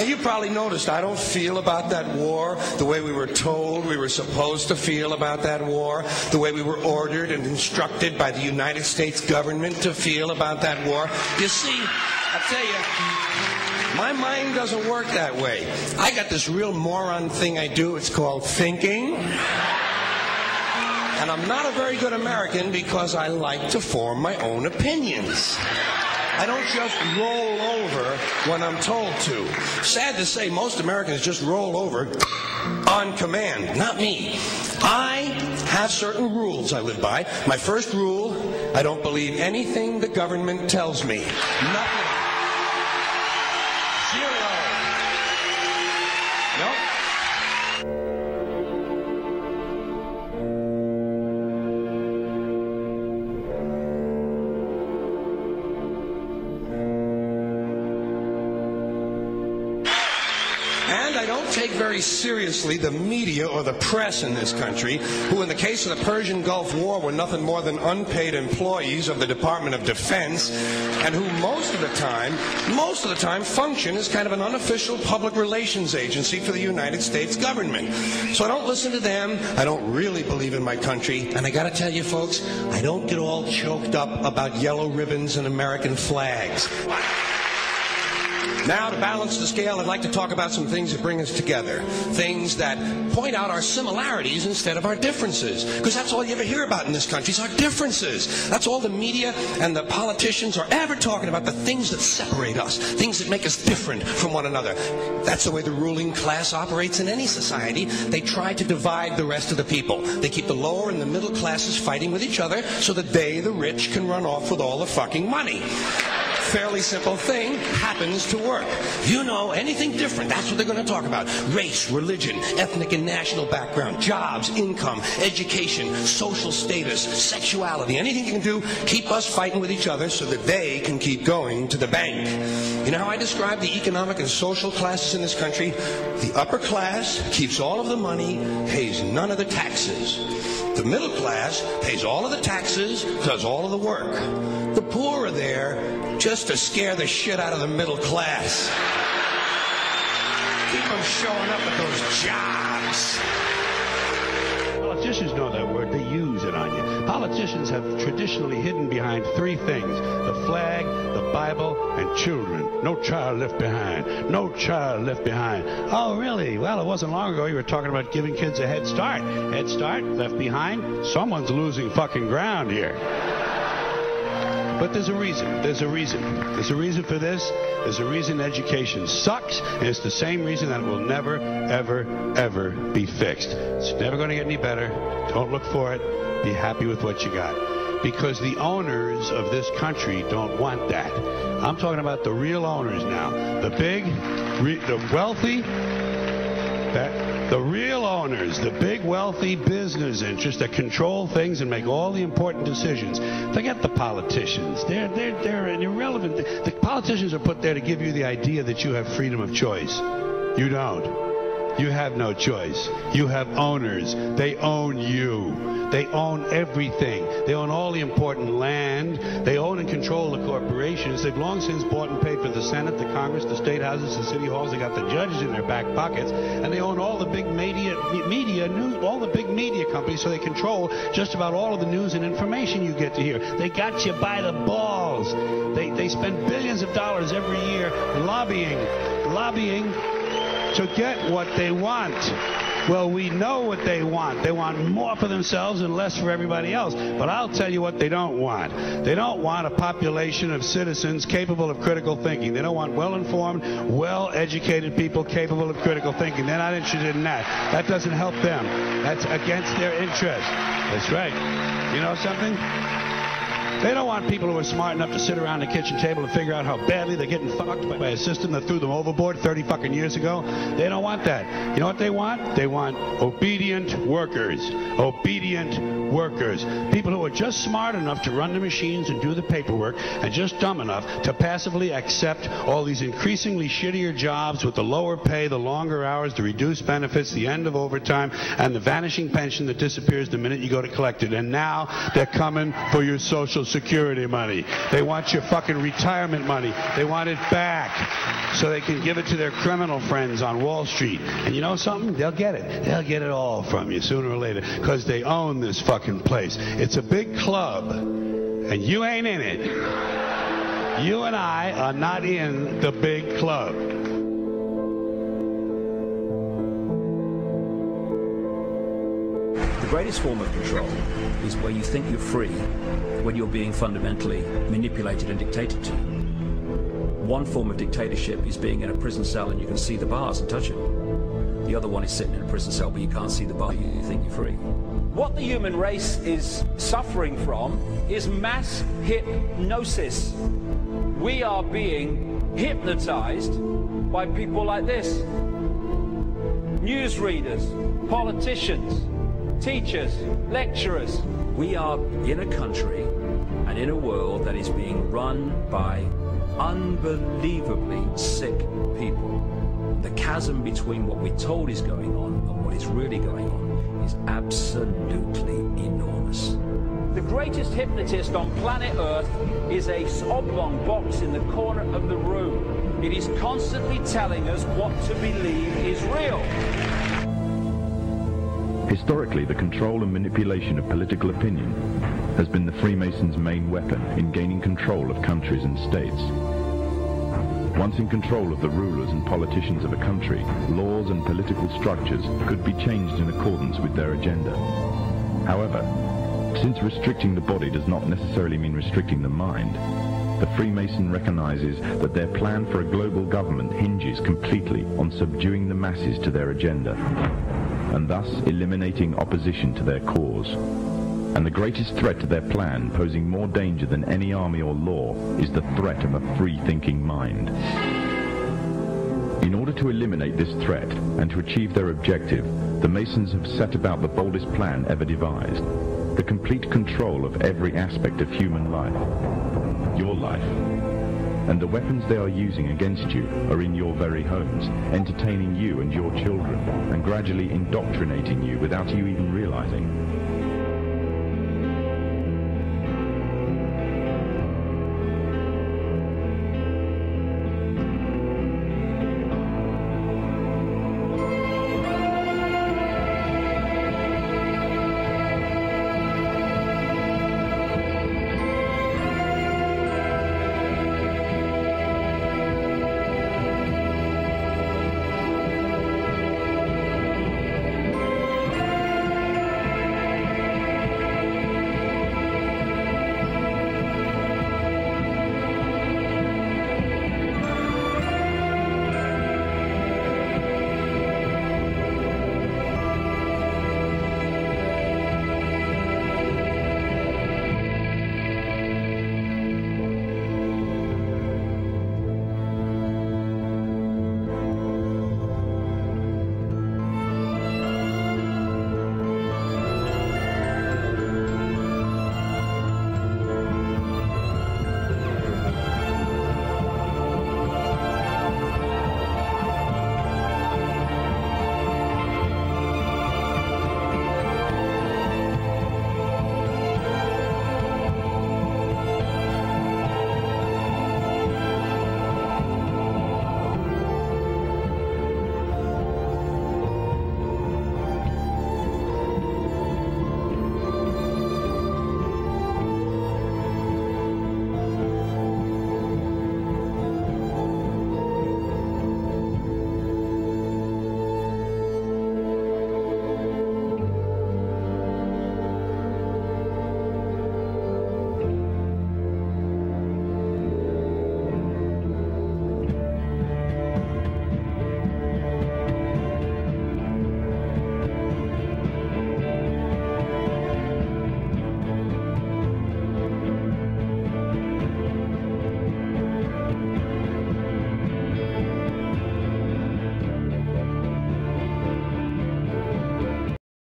Now, you probably noticed I don't feel about that war the way we were told we were supposed to feel about that war, the way we were ordered and instructed by the United States government to feel about that war. You see, I tell you, my mind doesn't work that way. I got this real moron thing I do. It's called thinking. And I'm not a very good American because I like to form my own opinions. I don't just roll over when I'm told to. Sad to say, most Americans just roll over on command. Not me. I have certain rules I live by. My first rule, I don't believe anything the government tells me. Nothing. Zero. Nope. And I don't take very seriously the media or the press in this country, who in the case of the Persian Gulf War were nothing more than unpaid employees of the Department of Defense, and who most of the time function as kind of an unofficial public relations agency for the United States government. So I don't listen to them. I don't really believe in my country. And I got to tell you, folks, I don't get all choked up about yellow ribbons and American flags. Now, to balance the scale, I'd like to talk about some things that bring us together. Things that point out our similarities instead of our differences. Because that's all you ever hear about in this country is our differences. That's all the media and the politicians are ever talking about, the things that separate us, things that make us different from one another. That's the way the ruling class operates in any society. They try to divide the rest of the people. They keep the lower and the middle classes fighting with each other so that they, the rich, can run off with all the fucking money. Fairly simple thing happens to work. You know, anything different, that's what they're going to talk about. Race, religion, ethnic and national background, jobs, income, education, social status, sexuality, anything you can do, keep us fighting with each other so that they can keep going to the bank. You know how I describe the economic and social classes in this country? The upper class keeps all of the money, pays none of the taxes. The middle class pays all of the taxes, does all of the work. The poor are there just to scare the shit out of the middle class. Keep them showing up at those jobs. Politicians know that word. They use it on you. Politicians have traditionally hidden behind three things: the flag, the Bible, and children. No child left behind. No child left behind. Oh, really? Well, it wasn't long ago you were talking about giving kids a head start. Head start, left behind? Someone's losing fucking ground here. But there's a reason. There's a reason. There's a reason for this. There's a reason education sucks, and it's the same reason that it will never, ever, ever be fixed. It's never going to get any better. Don't look for it. Be happy with what you got. Because the owners of this country don't want that. I'm talking about the real owners now. The big, the wealthy, the real owners, the big wealthy business interests that control things and make all the important decisions. Forget the politicians. They're irrelevant. The politicians are put there to give you the idea that you have freedom of choice. You don't. You have no choice. You have owners. They own you. They own everything. They own all the important land. They own and control the corporations. They've long since bought and paid for the Senate, the Congress, the state houses, the city halls. They got the judges in their back pockets, and they own all the big all the big media companies. So they control just about all of the news and information you get to hear. They got you by the balls. They spend billions of dollars every year lobbying to get what they want. Well, we know what they want. They want more for themselves and less for everybody else. But I'll tell you what they don't want. They don't want a population of citizens capable of critical thinking. They don't want well-informed, well-educated people capable of critical thinking. They're not interested in that. That doesn't help them. That's against their interest. That's right. You know something? They don't want people who are smart enough to sit around the kitchen table and figure out how badly they're getting fucked by a system that threw them overboard 30 fucking years ago. They don't want that. You know what they want? They want obedient workers. Obedient workers. People who are just smart enough to run the machines and do the paperwork, and just dumb enough to passively accept all these increasingly shittier jobs with the lower pay, the longer hours, the reduced benefits, the end of overtime, and the vanishing pension that disappears the minute you go to collect it. And now they're coming for your Social Security money. They want your fucking retirement money. They want it back so they can give it to their criminal friends on Wall Street. And you know something? They'll get it. They'll get it all from you sooner or later because they own this fucking place. It's a big club, and you ain't in it. You and I are not in the big club. The greatest form of control is where you think you're free when you're being fundamentally manipulated and dictated to. One form of dictatorship is being in a prison cell and you can see the bars and touch them. The other one is sitting in a prison cell but you can't see the bar, you think you're free. What the human race is suffering from is mass hypnosis. We are being hypnotized by people like this. Newsreaders, politicians, teachers, lecturers. We are in a country and in a world that is being run by unbelievably sick people. The chasm between what we're told is going on and what is really going on is absolutely enormous. The greatest hypnotist on planet Earth is a oblong box in the corner of the room. It is constantly telling us what to believe is real. Historically, the control and manipulation of political opinion has been the Freemasons' main weapon in gaining control of countries and states. Once in control of the rulers and politicians of a country, laws and political structures could be changed in accordance with their agenda. However, since restricting the body does not necessarily mean restricting the mind, the Freemason recognizes that their plan for a global government hinges completely on subduing the masses to their agenda, and thus eliminating opposition to their cause. And the greatest threat to their plan, posing more danger than any army or law, is the threat of a free-thinking mind. In order to eliminate this threat and to achieve their objective, the Masons have set about the boldest plan ever devised: the complete control of every aspect of human life, your life. And the weapons they are using against you are in your very homes, entertaining you and your children, and gradually indoctrinating you without you even realizing.